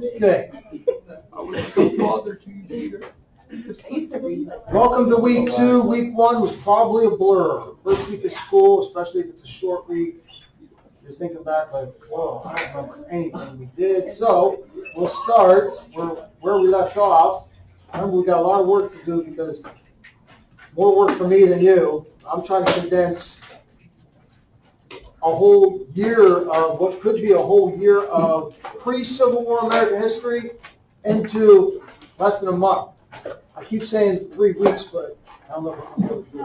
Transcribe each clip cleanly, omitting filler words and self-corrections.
Okay. I was a father to you, Peter. Welcome to week 2. Week 1 was probably a blur. First week of school, especially if it's a short week, you're thinking back like, whoa, I don't remember anything we did. So we'll start where we left off. Remember, we got a lot of work to do because more work for me than you. I'm trying to condense a whole year of what could be a whole year of pre-Civil War American history into less than a month. I keep saying 3 weeks, but I don't know if I'm going to do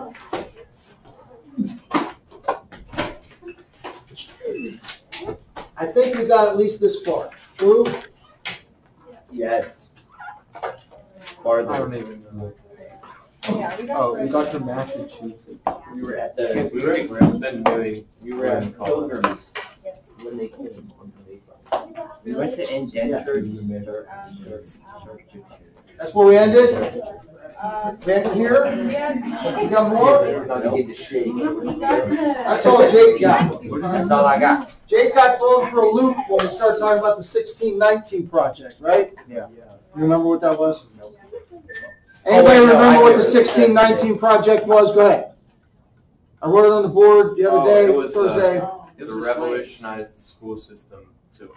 it. I think we got at least this far. True? Yes. Farther. I don't even know. Oh, we got to Massachusetts. We were at We were at Pilgrims when they came on the Mayflower. We went to indentured. That's where we ended? We ended here? You got more? That's all Jake got. That's all I got. Jake got thrown for a loop when we started talking about the 1619 project, right? Yeah. You remember what that was? Anybody remember what the 1619 project was? Go ahead. I wrote it on the board the other day, Thursday. To revolutionize the school system to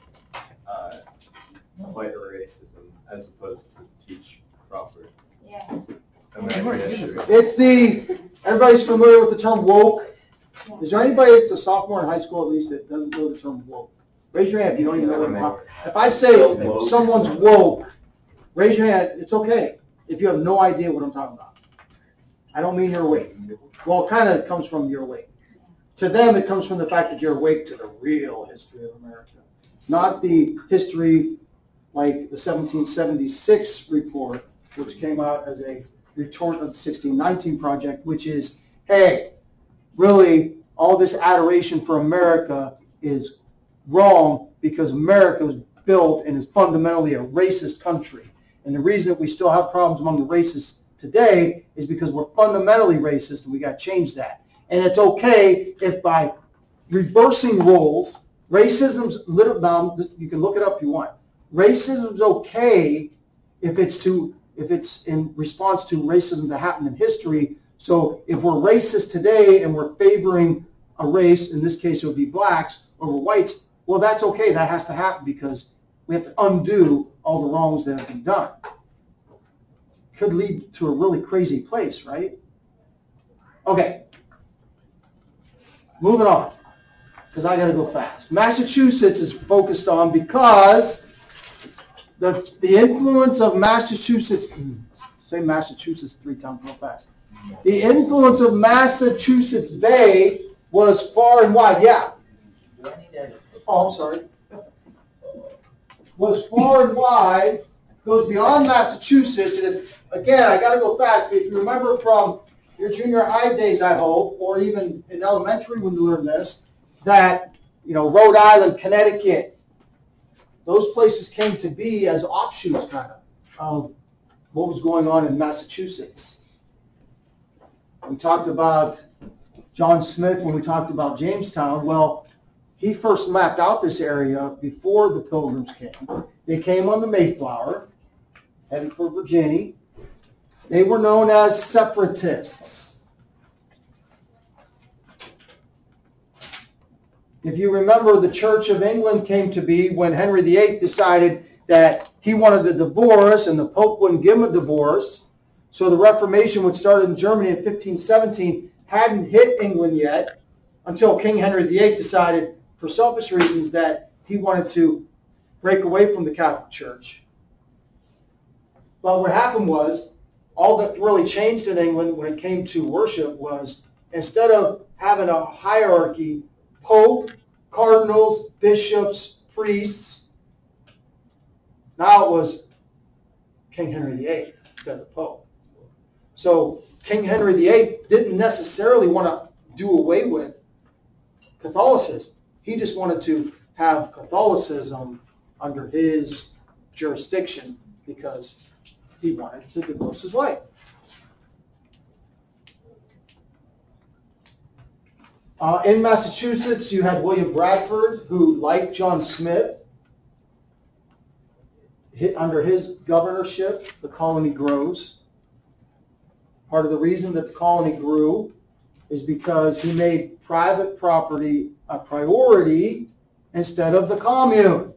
fight racism as opposed to teach proper American history. It's everybody's familiar with the term woke. Is there anybody that's a sophomore in high school at least that doesn't know the term woke? Raise your hand if you don't even know what I'm talking about. If I say someone's woke, raise your hand. It's okay if you have no idea what I'm talking about. I don't mean you're awake. Well, it kind of comes from you're awake. To them, it comes from the fact that you're awake to the real history of America, not the history like the 1776 report, which came out as a retort of the 1619 project, which is, hey, really, all this adoration for America is wrong because America was built and is fundamentally a racist country. And the reason that we still have problems among the racists today is because we're fundamentally racist and we got to change that. And it's okay if by reversing roles, racism's little, you can look it up if you want. Racism's okay if it's in response to racism that happened in history. So if we're racist today and we're favoring a race, in this case it would be blacks over whites, well, that's okay. That has to happen because we have to undo all the wrongs that have been done. Could lead to a really crazy place, right? Okay. Moving on, because I got to go fast. Massachusetts is focused on because the influence of Massachusetts, say Massachusetts 3 times real fast. The influence of Massachusetts Bay was far and wide. Yeah. Oh, I'm sorry. Was far and wide, goes beyond Massachusetts. And again, I got to go fast, but if you remember from your junior high days, I hope, or even in elementary when you learned this, that, Rhode Island, Connecticut, those places came to be as offshoots kind of what was going on in Massachusetts. We talked about John Smith when we talked about Jamestown. Well, he first mapped out this area before the Pilgrims came. They came on the Mayflower, headed for Virginia. They were known as separatists. If you remember, the Church of England came to be when Henry VIII decided that he wanted a divorce and the Pope wouldn't give him a divorce. So the Reformation, which started in Germany in 1517, hadn't hit England yet until King Henry VIII decided, for selfish reasons, that he wanted to break away from the Catholic Church. But what happened was, all that really changed in England when it came to worship was, instead of having a hierarchy, Pope, cardinals, bishops, priests, now it was King Henry VIII instead of the Pope. So King Henry VIII didn't necessarily want to do away with Catholicism. He just wanted to have Catholicism under his jurisdiction because he wanted to divorce his wife. In Massachusetts, you had William Bradford, who, like John Smith, under his governorship, the colony grows. Part of the reason that the colony grew is because he made private property a priority instead of the commune.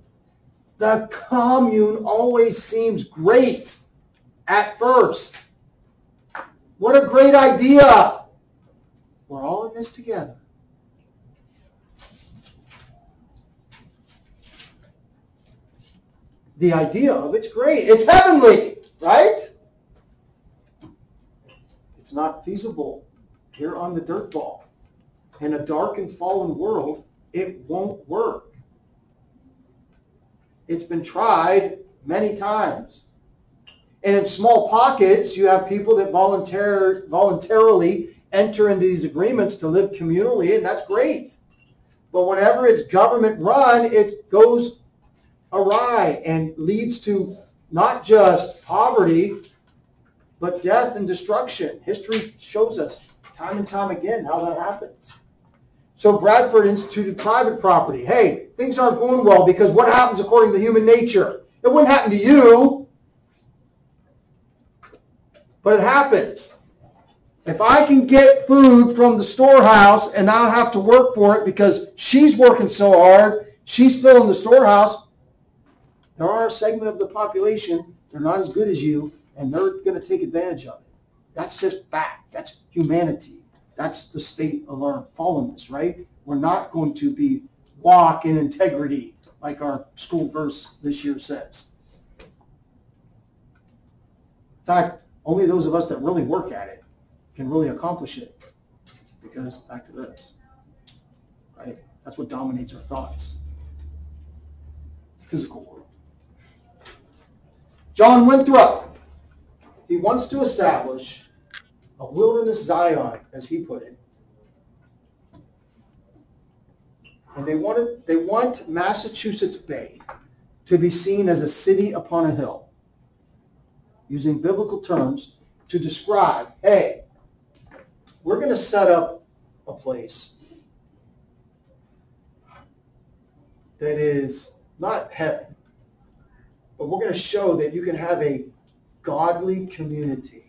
The commune always seems great at first. What a great idea. We're all in this together. The idea of it's great. It's heavenly, right? It's not feasible here on the dirt ball. In a dark and fallen world, it won't work. It's been tried many times. And in small pockets, you have people that voluntarily enter into these agreements to live communally, and that's great. But whenever it's government run, it goes awry and leads to not just poverty, but death and destruction. History shows us time and time again how that happens. So Bradford instituted private property. Hey, things aren't going well because what happens according to human nature? It wouldn't happen to you, but it happens. If I can get food from the storehouse and not have to work for it because she's working so hard, she's filling the storehouse, there are a segment of the population, they're not as good as you, and they're going to take advantage of it. That's just fact. That's humanity. That's the state of our fallenness, right? We're not going to be walk in integrity like our school verse this year says. In fact, only those of us that really work at it can really accomplish it. Because back to this, right? That's what dominates our thoughts. Physical world. John Winthrop, he wants to establish a wilderness Zion, as he put it. And they want Massachusetts Bay to be seen as a city upon a hill, using biblical terms to describe, hey, we're going to set up a place that is not heaven, but we're going to show that you can have a godly community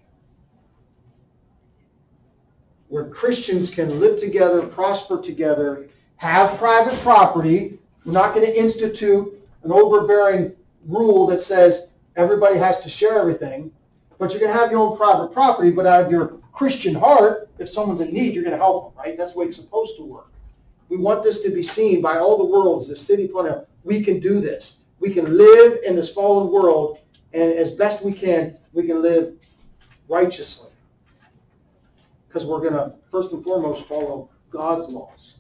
where Christians can live together, prosper together, have private property. We're not going to institute an overbearing rule that says everybody has to share everything, but you're going to have your own private property, but out of your Christian heart, if someone's in need, you're going to help them, right? That's the way it's supposed to work. We want this to be seen by all the world as a city planner. We can do this. We can live in this fallen world, and as best we can live righteously. Because we're going to, first and foremost, follow God's laws.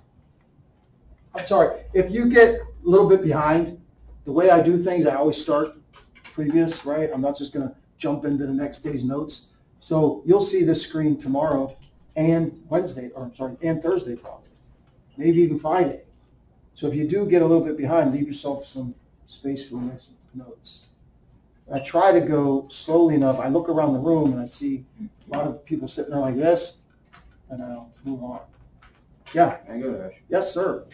I'm sorry, if you get a little bit behind, the way I do things, I always start previous, right? I'm not just going to jump into the next day's notes. So you'll see this screen tomorrow and and Thursday probably. Maybe even Friday. So if you do get a little bit behind, leave yourself some space for the next notes. I try to go slowly enough. I look around the room and I see a lot of people sitting there like this, and I'll move on. Yeah. Can I go, Ash? Yes, sir.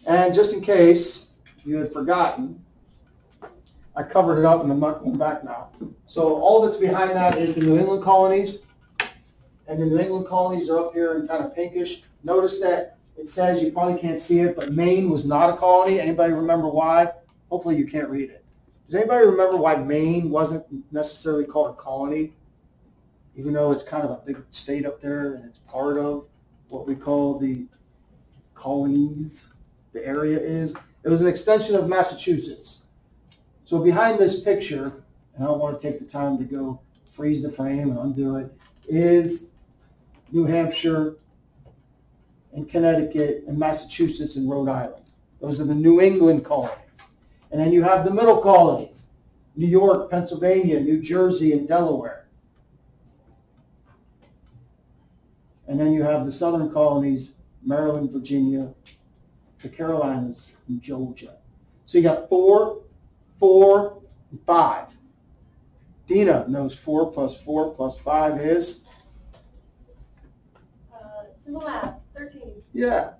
And just in case you had forgotten, I covered it up and I'm not going back now. So all that's behind that is the New England colonies. And the New England colonies are up here in kind of pinkish. Notice that it says, you probably can't see it, but Maine was not a colony. Anybody remember why? Hopefully you can't read it. Does anybody remember why Maine wasn't necessarily called a colony? Even though it's kind of a big state up there and it's part of what we call the colonies, the area is. It was an extension of Massachusetts. So behind this picture, and I don't want to take the time to go freeze the frame and undo it, is New Hampshire and Connecticut and Massachusetts and Rhode Island. Those are the New England colonies. And then you have the middle colonies, New York, Pennsylvania, New Jersey, and Delaware. And then you have the southern colonies, Maryland, Virginia, the Carolinas, and Georgia. So you got 4, 4, and 5. Dina knows 4 plus 4 plus 5 is? Simple math, 13. Yeah.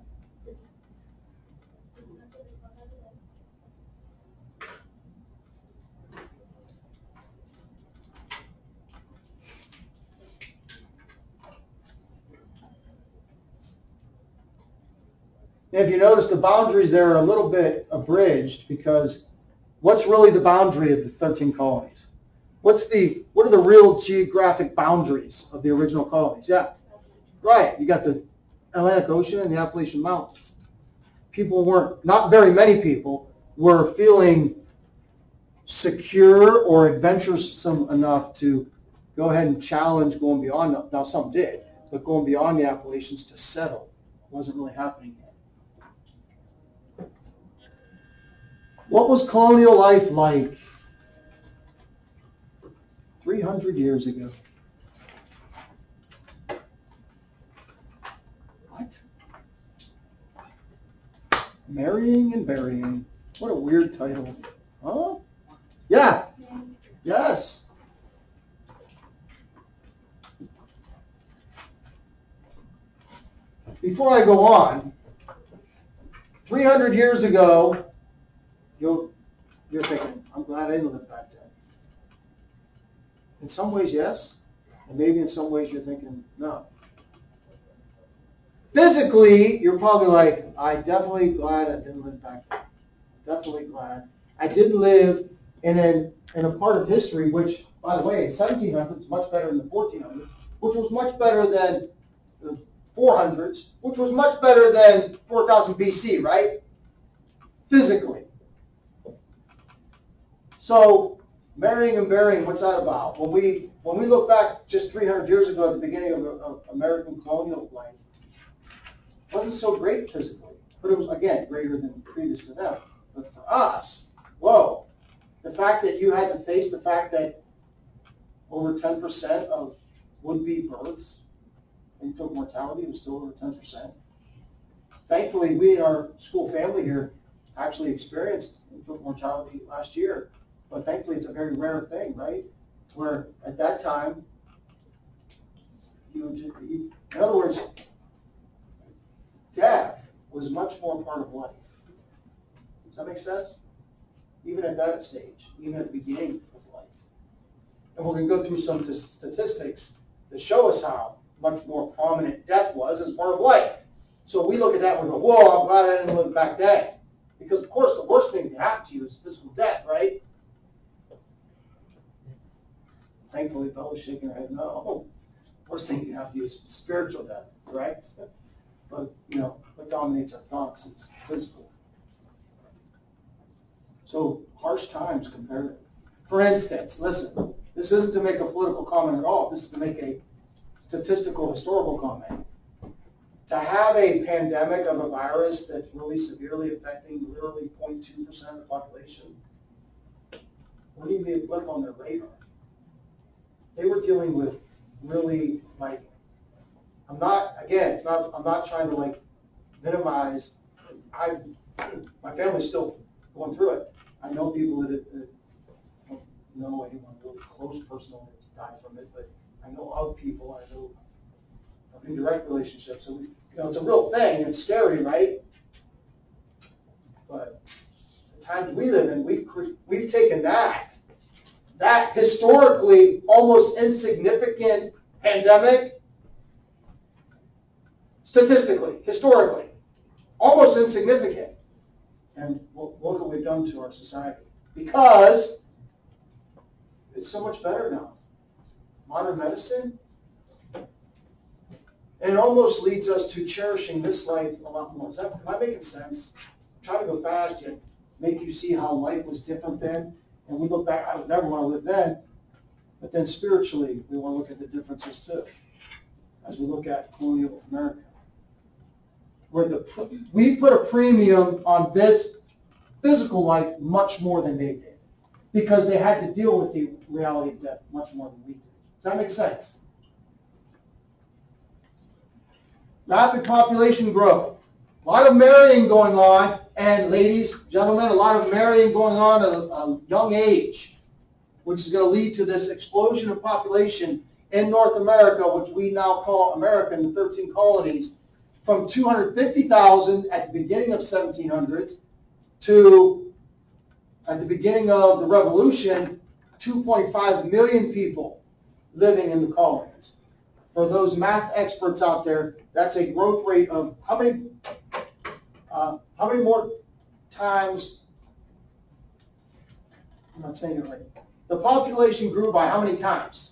And if you notice, the boundaries there are a little bit abridged because what's really the boundary of the 13 colonies? What are the real geographic boundaries of the original colonies? Yeah, right. You got the Atlantic Ocean and the Appalachian Mountains. Not very many people were feeling secure or adventuresome enough to go ahead and challenge going beyond them. Now some did, but going beyond the Appalachians to settle wasn't really happening yet. What was colonial life like 300 years ago? What? Marrying and Burying. What a weird title. Huh? Yeah. Yes. Before I go on, 300 years ago, you're thinking, I'm glad I didn't live back then. In some ways, yes. And maybe in some ways you're thinking, no. Physically, you're probably like, I'm definitely glad I didn't live back then. Definitely glad. I didn't live in a part of history which, by the way, in 1700s was much better than the 1400s, which was much better than the 400s, which was much better than 4000 BC, right? Physically. So, marrying and burying, what's that about? When we look back just 300 years ago at the beginning of American colonial life, it wasn't so great physically, but it was, again, greater than previous to them. But for us, whoa, the fact that you had to face the fact that over 10% of would-be births, infant mortality was still over 10%. Thankfully, we in our school family here actually experienced infant mortality last year, but thankfully it's a very rare thing, right? Where at that time, in other words, death was much more part of life. Does that make sense? Even at that stage, even at the beginning of life. And we're going to go through some statistics that show us how much more prominent death was as part of life. So we look at that and we go, whoa, I'm glad I didn't live back then. Because, of course, the worst thing that happened to you is physical death, right? Thankfully, Bella's shaking her head, no. Worst thing that happened to you is spiritual death, right? But, what dominates our thoughts is physical. So, harsh times compared. For instance, listen, this isn't to make a political comment at all. This is to make a statistical, historical comment. To have a pandemic of a virus that's really severely affecting literally 0.2% of the population wouldn't even be a blip on their radar. They were dealing with really, I'm not trying to minimize. My family's still going through it. I know people that don't know anyone really close personal that's died from it, but I know of people, I know of indirect relationships. So it's a real thing. It's scary, right? But the times we live in, we've taken that historically almost insignificant pandemic, statistically, historically, almost insignificant. And look what we've done to our society. Because it's so much better now. Modern medicine. And it almost leads us to cherishing this life a lot more. Am I making sense? I'm trying to go fast yet make you see how life was different then. And we look back, I would never want to live then. But then spiritually, we want to look at the differences too. As we look at colonial America. We put a premium on this physical life much more than they did. Because they had to deal with the reality of death much more than we did. Does that make sense? Rapid population growth. A lot of marrying going on. And ladies, gentlemen, a lot of marrying going on at a young age. Which is going to lead to this explosion of population in North America, which we now call America in the 13 colonies. From 250,000 at the beginning of 1700s to, at the beginning of the Revolution, 2.5 million people living in the colonies. For those math experts out there, that's a growth rate of how many? How many more times, I'm not saying it right. The population grew by how many times?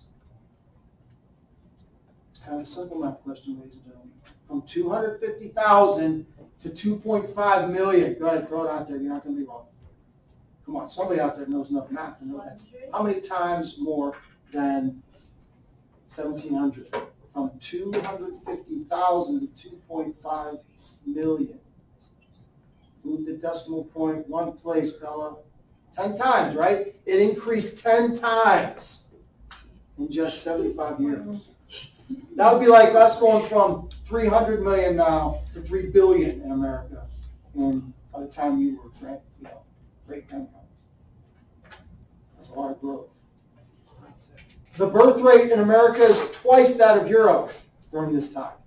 It's kind of a simple math question, ladies and gentlemen. From 250,000 to 2.5 million. Go ahead, throw it out there. You're not going to be wrong. Come on, somebody out there knows enough math to know that. How many times more than 1,700? From 250,000 to 2.5 million. Move the decimal point one place, Bella. 10 times, right? It increased 10 times in just 75 years. That would be like us going from 300 million now to 3 billion in America. And by the time you were great grandparents. That's a lot of growth. The birth rate in America is twice that of Europe during this time.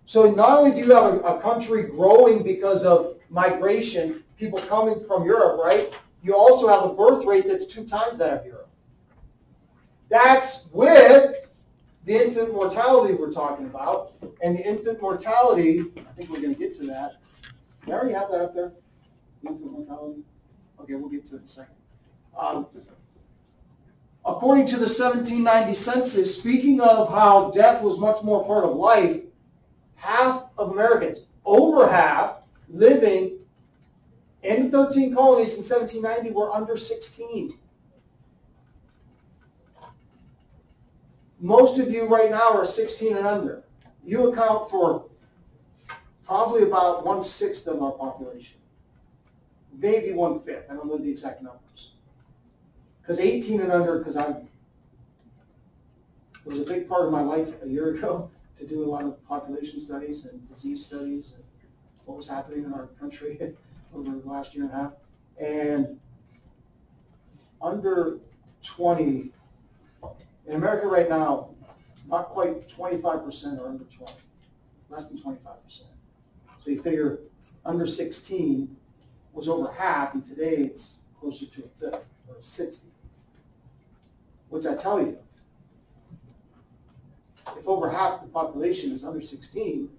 So not only do you have a country growing because of migration, people coming from Europe, right? You also have a birth rate that's 2 times that of Europe. That's with the infant mortality we're talking about. And the infant mortality, I think we're going to get to that. We already have that up there. Infant mortality. Okay, we'll get to it in a second. According to the 1790 census, speaking of how death was much more part of life, half of Americans, over half, living in 13 colonies in 1790 were under 16. Most of you right now are 16 and under. You account for probably about 1/6 of our population. Maybe 1/5. I don't know the exact numbers. Because 18 and under, because it was a big part of my life a year ago to do a lot of population studies and disease studies and what was happening in our country over the last year and a half. And under 20, in America right now, not quite 25% are under 20, less than 25%. So you figure under 16 was over half, and today it's closer to 1/5 or 60. What's that tell you? If over half the population is under 16,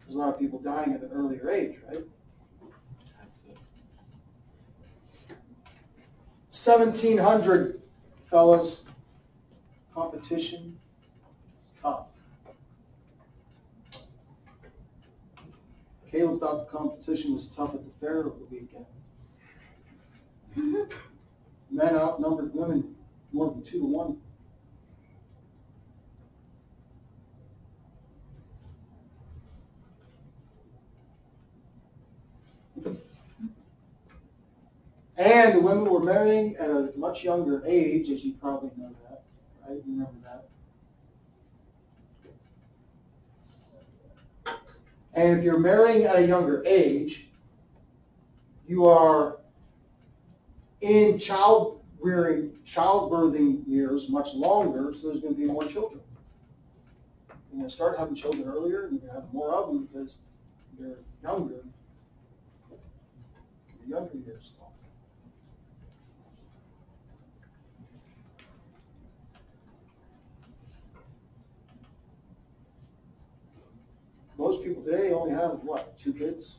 there's a lot of people dying at an earlier age, right? That's it. 1,700, fellas. Competition, tough. Caleb thought the competition was tough at the fair over the weekend. Men outnumbered women more than 2 to 1. And the women were marrying at a much younger age, as you probably know that, right? Remember that. And if you're marrying at a younger age, you are in childbirthing years much longer, so there's going to be more children. You're going to start having children earlier, and you're going to have more of them because you're younger. Your younger years. Most people today only have, what, 2 kids?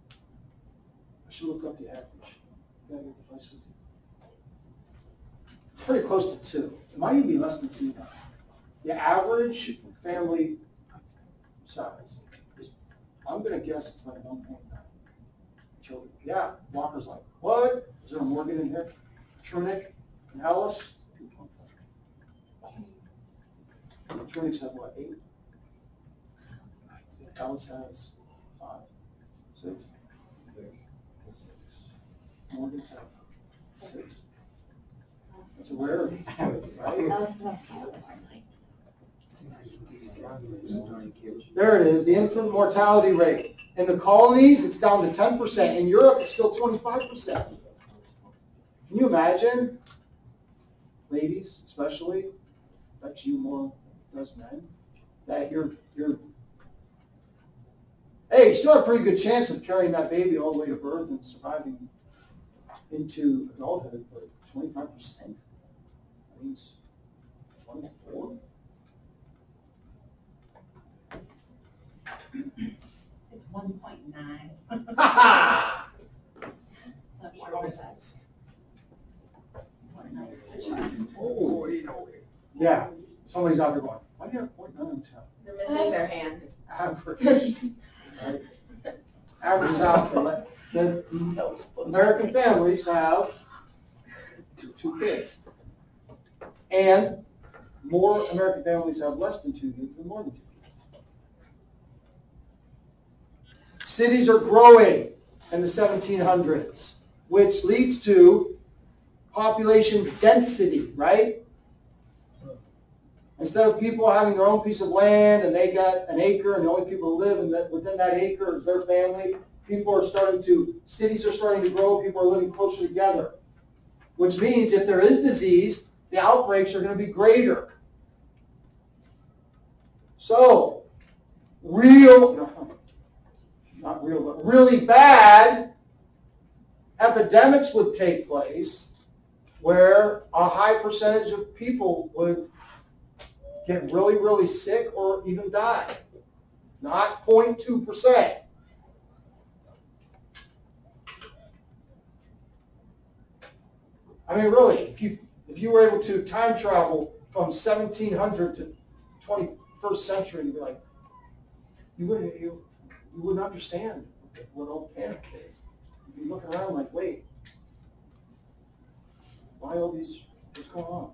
I should look up the average. Can I get the place with you? Pretty close to 2. It might even be less than 2 now. The average family size is, I'm going to guess it's like 1.9 children. Yeah, Walker's like, what? Is there a Morgan in here? Trunick and Ellis? Trunick's had what, 8? Alice has 5, 6. Morgan's have 6. That's a rarity, right? There it is, the infant mortality rate. In the colonies, it's down to 10%. In Europe, it's still 25%. Can you imagine, ladies especially, that's you more than us men, that you're hey, you still have a pretty good chance of carrying that baby all the way to birth and surviving into adulthood, but 25%? That means 1 to 4. 1.9. Ha ha! Oh, you know. Yeah, somebody's out there going, why do you have 0.9? They're missing their hand. Average. Right? Average is out to the American families have two kids. And more American families have less than 2 kids than more than 2 kids. Cities are growing in the 1700s, which leads to population density, right? Instead of people having their own piece of land and they got an acre and the only people who live within that acre is their family, cities are starting to grow, people are living closer together. Which means if there is disease, the outbreaks are going to be greater. So, really bad epidemics would take place where a high percentage of people would get really, really sick or even die. Not 0.2%. I mean, really, if you were able to time travel from 1700 to 21st century, you'd be like, you wouldn't understand what all panic is. You'd be looking around like, wait, why all these? What's going on?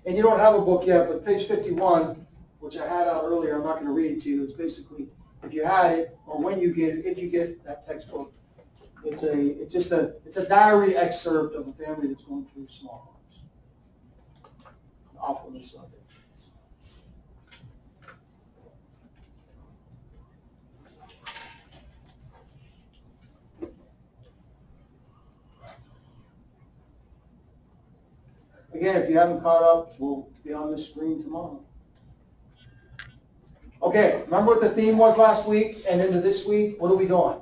And you don't have a book yet, but page 51, which I had out earlier, I'm not going to read it to you. It's basically, if you had it, or when you get it, if you get that textbook, it's a diary excerpt of a family that's going through smallpox. Off on this subject. Again, if you haven't caught up, we'll be on the screen tomorrow. Okay, remember what the theme was last week and into this week? What are we doing?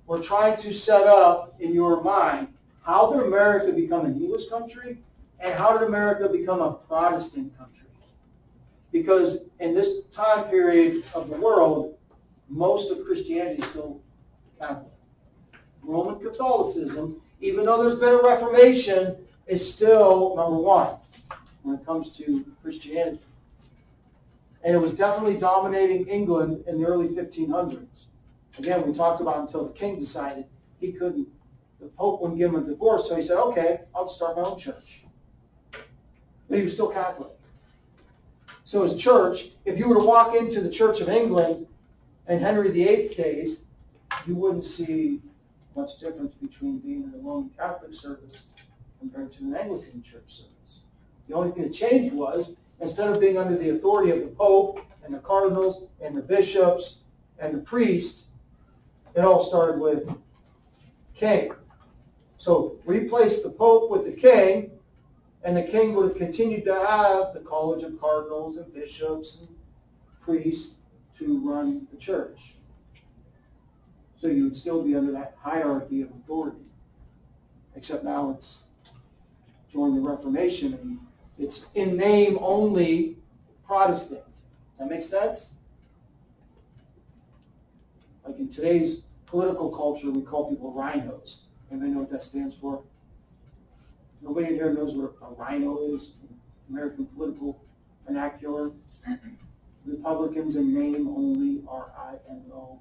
We're trying to set up in your mind, how did America become an English country and how did America become a Protestant country? Because in this time period of the world, most of Christianity is still Catholic. Roman Catholicism, even though there's been a Reformation, is still number one when it comes to Christianity. And it was definitely dominating England in the early 1500s. Again, we talked about until the king decided he couldn't, the Pope wouldn't give him a divorce, so he said, okay, I'll start my own church. But he was still Catholic. So his church, if you were to walk into the Church of England in Henry VIII's days, you wouldn't see much difference between being in a Roman Catholic service compared to an Anglican church service. The only thing that changed was, instead of being under the authority of the Pope and the cardinals and the bishops and the priests, it all started with king. So replace the Pope with the king, and the king would have continued to have the College of Cardinals and bishops and priests to run the church. So you would still be under that hierarchy of authority. Except now it's during the Reformation, and it's in name only Protestant. Does that make sense? Like in today's political culture, we call people rhinos. Anybody know what that stands for? Nobody in here knows what a rhino is, American political vernacular. Republicans in name only, R-I-N-O.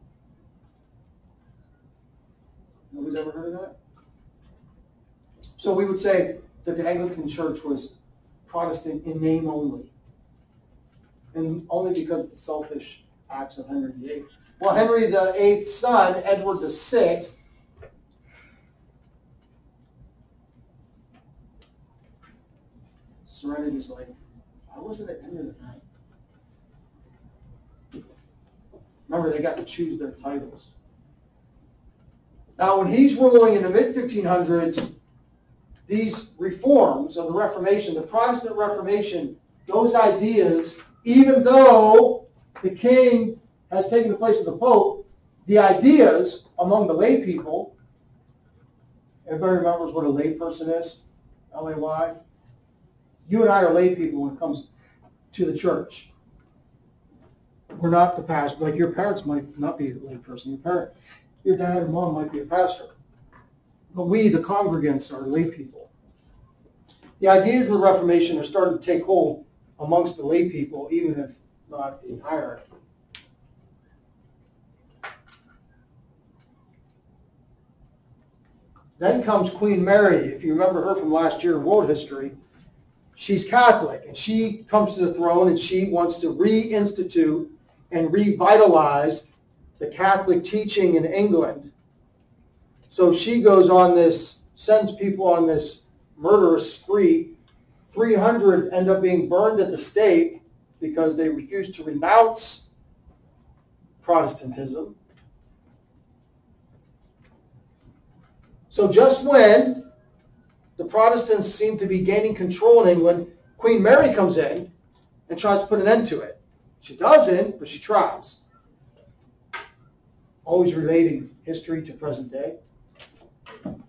Nobody's ever heard of that? So we would say that the Anglican Church was Protestant in name only. And only because of the selfish acts of Henry VIII. Well, Henry VIII's son, Edward VI, Serenity's like, why wasn't it Henry IX? Remember, they got to choose their titles. Now, when he's ruling in the mid-1500s, these reforms of the Reformation, the Protestant Reformation, those ideas, even though the king has taken the place of the Pope, the ideas among the lay people, everybody remembers what a lay person is? L-A-Y? You and I are lay people when it comes to the church. we're not the pastor. Like your parents might not be a lay person. Your dad or mom might be a pastor. But we, the congregants, are lay people. The ideas of the Reformation are starting to take hold amongst the lay people, even if not in hierarchy. Then comes Queen Mary. If you remember her from last year in world history, she's Catholic, and she comes to the throne and she wants to reinstitute and revitalize the Catholic teaching in England. So she goes on this, sends people on this murderous spree. 300 end up being burned at the stake because they refused to renounce Protestantism. So just when the Protestants seem to be gaining control in England, Queen Mary comes in and tries to put an end to it. She doesn't, but she tries. Always relating history to present day.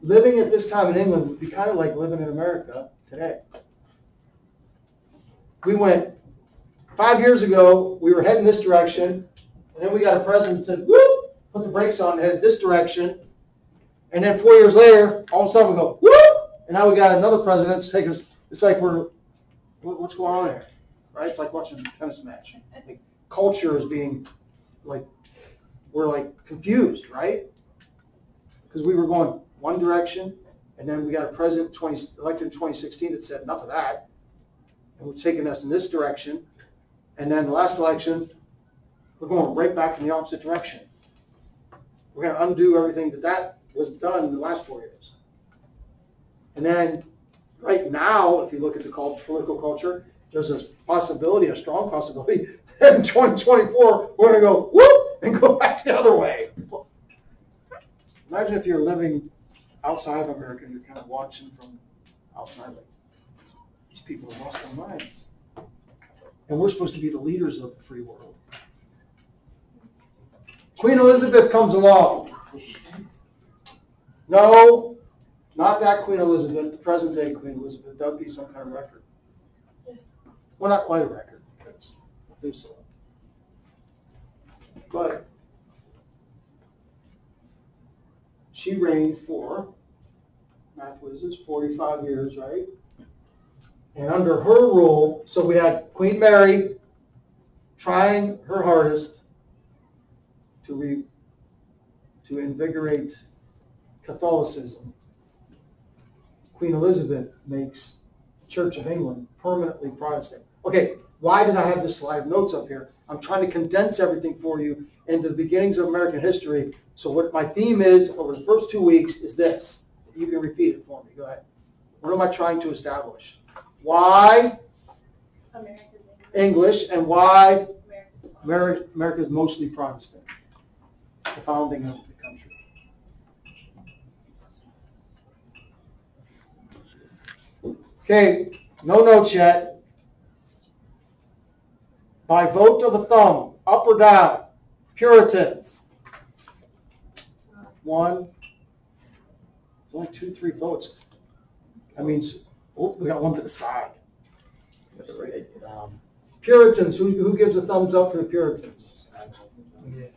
Living at this time in England would be kind of like living in America today. We went, 5 years ago, we were heading this direction, and then we got a president that said, whoop, put the brakes on and headed this direction. And then 4 years later, all of a sudden we go, whoop, and now we got another president to take us. It's like what's going on here? Right? It's like watching a tennis match. Like, culture is being, we're confused, right? Because we were going one direction, and then we got a president elected in 2016 that said enough of that, and we're taking us in this direction. And then the last election, we're going right back in the opposite direction. We're going to undo everything that was done in the last 4 years. And then right now, if you look at the political culture, there's a possibility, a strong possibility, that in 2024, we're going to go whoop and go back the other way. Imagine if you're living outside of America and you're kind of watching from outside. Like, these people have lost their minds. And we're supposed to be the leaders of the free world. Queen Elizabeth comes along. No, not that Queen Elizabeth, the present day Queen Elizabeth. That would be some kind of record. Well, not quite a record, because Methuselah. But she reigned for, math whizzes, 45 years, right? And under her rule, so we had Queen Mary trying her hardest to invigorate Catholicism. Queen Elizabeth makes the Church of England permanently Protestant. Okay, why did I have this slide of notes up here? I'm trying to condense everything for you into the beginnings of American history. So what my theme is over the first 2 weeks is this. You can repeat it for me. Go ahead. What am I trying to establish? Why English, and why America is mostly Protestant. The founding of the country. Okay, no notes yet. By vote of a thumb, up or down, Puritans. 1. There's only 2, 3 votes. That means, we got one to the side. Puritans, who gives a thumbs up to the Puritans?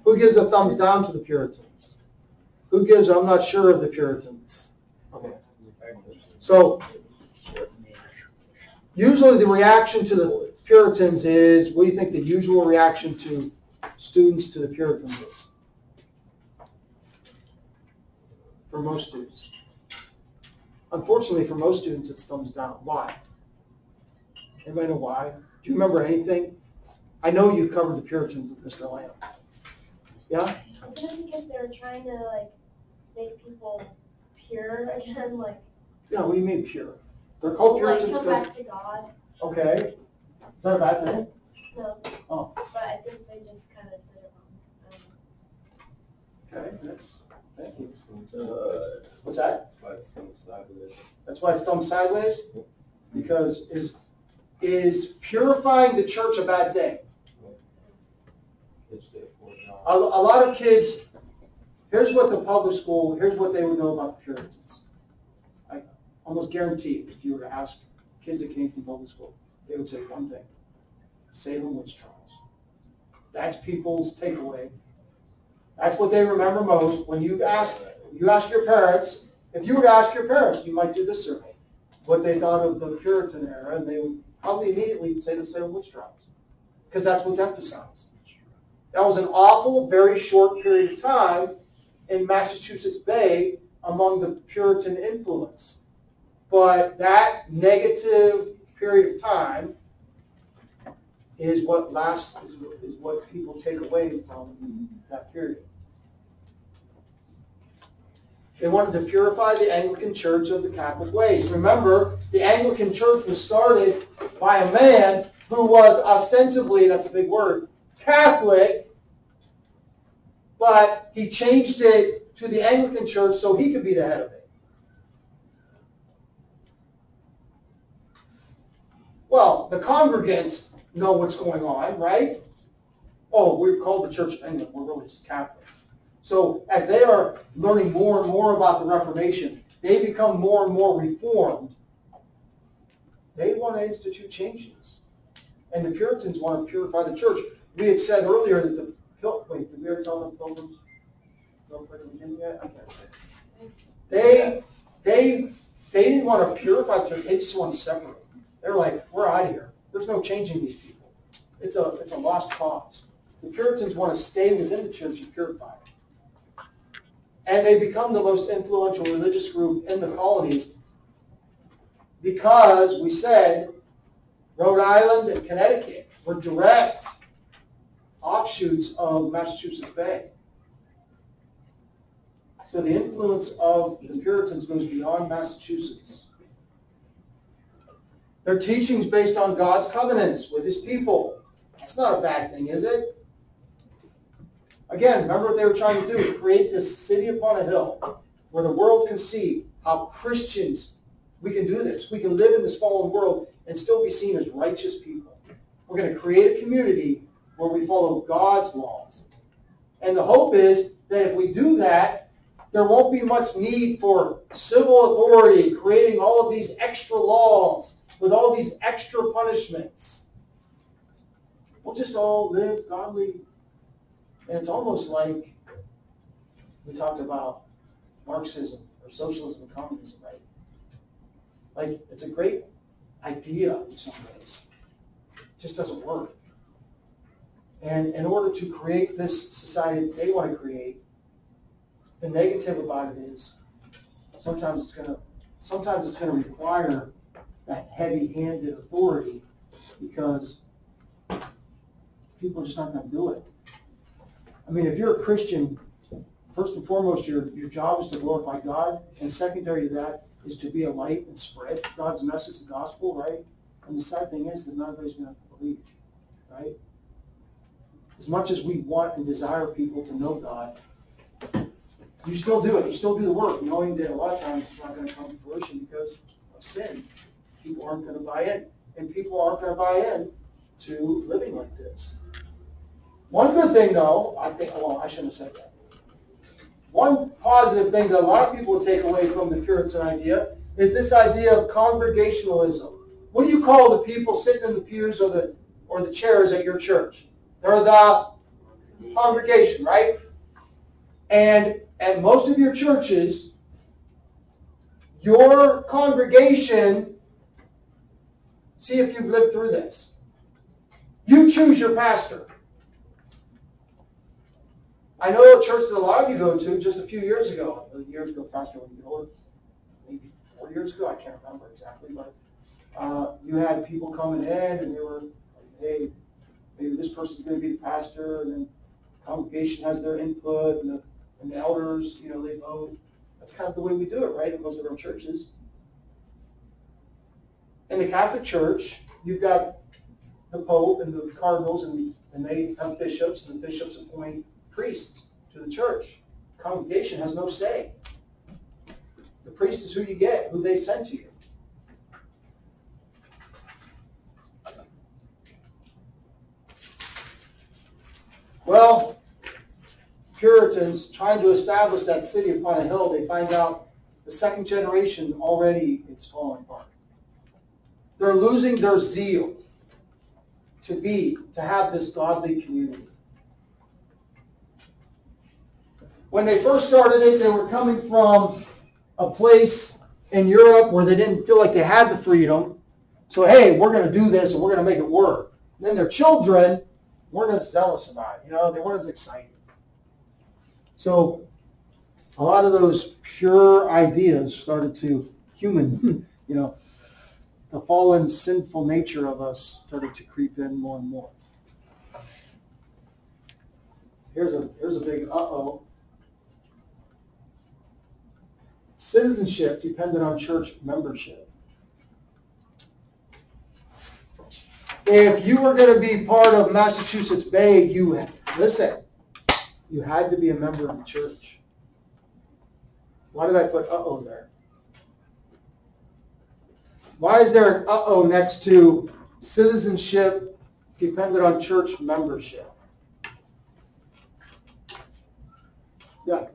Who gives a thumbs down to the Puritans? Who gives, I'm not sure of the Puritans. Okay. So, usually the reaction to the Puritans is, what do you think the usual reaction to students to the Puritans is? For most students. Unfortunately, for most students, it's thumbs down. Why? Anybody know why? Do you remember anything? I know you've covered the Puritans with Mr. Lamb. Yeah? It's just because they were trying to make people pure again, Yeah, what do you mean pure? They're called Puritans come because... back to God. Okay. Is that a bad thing? No. Oh. But I think they just kind of did it wrong. Okay, thank you. What's that? Why it's thumbed sideways. That's why it's thumbed sideways? Because is purifying the church a bad thing? A lot of kids, here's what the public school, here's what they would know about the Puritans. I almost guarantee if you were to ask kids that came from public school, they would say one thing: Salem witch trials. That's people's takeaway. That's what they remember most. When you ask your parents, if you were to ask your parents, you might do this survey, what they thought of the Puritan era, and they would probably immediately say the Salem witch trials, because that's what's emphasized. That was an awful, very short period of time in Massachusetts Bay among the Puritan influence. But that negative period of time is what is what people take away from that period. They wanted to purify the Anglican Church of the Catholic ways. Remember, the Anglican Church was started by a man who was ostensibly, that's a big word, Catholic, but he changed it to the Anglican Church so he could be the head of it. Well, the congregants know what's going on, right? Oh, we're called the Church of England. We're really just Catholic. So as they are learning more and more about the Reformation, they become more and more reformed. They want to institute changes. And the Puritans want to purify the church. We had said earlier that the... Wait, did we already talk about the Pilgrims? No, we didn't yet? Okay. They didn't want to purify the church. They just wanted to separate. They're like, we're out of here. There's no changing these people. It's a lost cause. The Puritans want to stay within the church and purify it. And they become the most influential religious group in the colonies because we said Rhode Island and Connecticut were direct offshoots of Massachusetts Bay. So the influence of the Puritans goes beyond Massachusetts. Their teachings based on God's covenants with his people. That's not a bad thing, is it? Again, remember what they were trying to do? Create this city upon a hill where the world can see how Christians, we can do this. We can live in this fallen world and still be seen as righteous people. We're going to create a community where we follow God's laws. And the hope is that if we do that, there won't be much need for civil authority creating all of these extra laws with all these extra punishments. We'll just all live godly. And it's almost like we talked about Marxism or socialism and communism, right? Like, it's a great idea in some ways. It just doesn't work. And in order to create this society they want to create, the negative about it is sometimes it's going to require that heavy-handed authority because people just aren't going to do it. I mean, if you're a Christian, first and foremost, your job is to glorify God, and secondary to that is to be a light and spread God's message, the gospel, right? And the sad thing is that not everybody's going to believe, right? As much as we want and desire people to know God, you still do it. You still do the work, knowing that a lot of times it's not going to come to fruition because of sin. People aren't going to buy in, and people aren't going to buy in to living like this. One good thing, though, I think, well, I shouldn't have said that. One positive thing that a lot of people take away from the Puritan idea is this idea of congregationalism. What do you call the people sitting in the pews or the chairs at your church? They're the congregation, right? And at most of your churches, your congregation, see if you've lived through this. You choose your pastor. I know a church that a lot of you go to just a few years ago, Pastor, when you know it, maybe 4 years ago, I can't remember exactly, but you had people coming in and they were like, hey, maybe this person's going to be the pastor, and then the congregation has their input, and the elders, they vote. That's kind of the way we do it, right, in most of our churches. In the Catholic Church, you've got the Pope and the cardinals, and they have bishops, and the bishops appoint priests to the church. The congregation has no say. The priest is who you get, who they send to you. Well, Puritans trying to establish that city upon a hill, they find out the second generation already it's falling apart. They're losing their zeal to have this godly community. when they first started it, they were coming from a place in Europe where they didn't feel like they had the freedom. So, hey, we're going to do this and we're going to make it work. And then their children weren't as zealous about it. They weren't as excited. So a lot of those pure ideas started to the fallen sinful nature of us started to creep in more and more. Here's a big uh-oh. Citizenship depended on church membership. If you were going to be part of Massachusetts Bay, you had to be a member of the church. Why did I put uh-oh there? Why is there an uh-oh next to citizenship dependent on church membership? Yeah.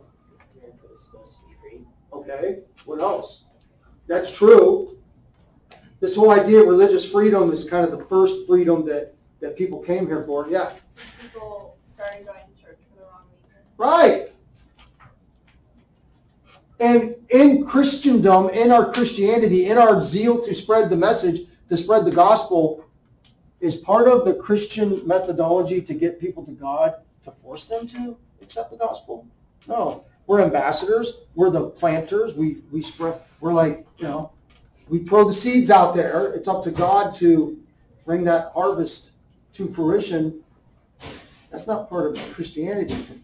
Okay, what else? That's true. This whole idea of religious freedom is kind of the first freedom that people came here for. Yeah. People started going to church for the wrong reason. Right. And in Christendom, in our Christianity, in our zeal to spread the message, to spread the gospel, is part of the Christian methodology to get people to God, to force them to accept the gospel? No. We're ambassadors. We're the planters. We spread. We're like, we throw the seeds out there. It's up to God to bring that harvest to fruition. That's not part of Christianity, to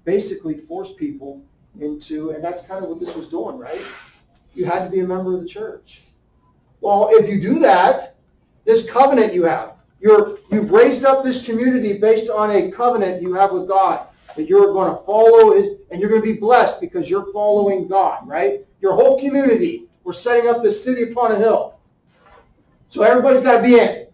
basically force people into, and that's kind of what this was doing, right? You had to be a member of the church. Well, if you do that, this covenant you have, you've raised up this community based on a covenant you have with God, that you're going to follow His, and you're going to be blessed because you're following God, right? Your whole community, we're setting up this city upon a hill. So everybody's got to be in.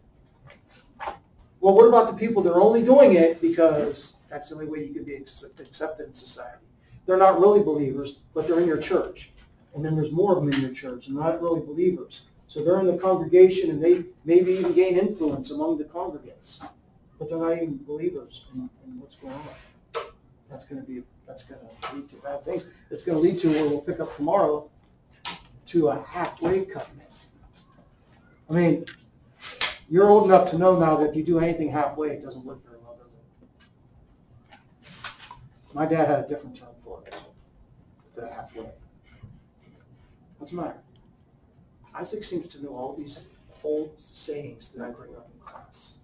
Well, what about the people that are only doing it because that's the only way you can be accepted in society? They're not really believers, but they're in your church. And then there's more of them in your church, and not really believers. So they're in the congregation, and they maybe even gain influence among the congregants. But they're not even believers in what's going on. That's going to lead to bad things. It's going to lead to, where we'll pick up tomorrow, to a halfway covenant. I mean, you're old enough to know now that if you do anything halfway, it doesn't work very well, does it? My dad had a different term for it, the halfway. What's the matter? Isaac seems to know all these old sayings that I bring up in class.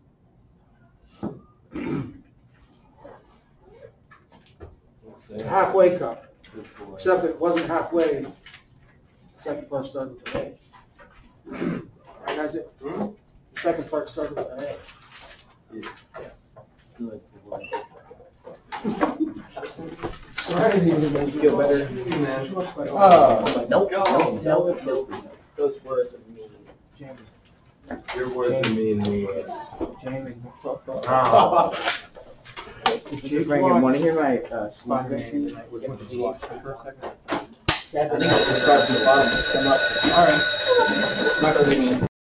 Halfway covenant. Except it wasn't halfway. The second part started with an A. Right, guys? The second part started with an A. Sorry, you feel better? Nope. Those words are mean. Your words are mean meaningless. Jamie. Want to hear my spot? 7. Start from the bottom. Come up. All right.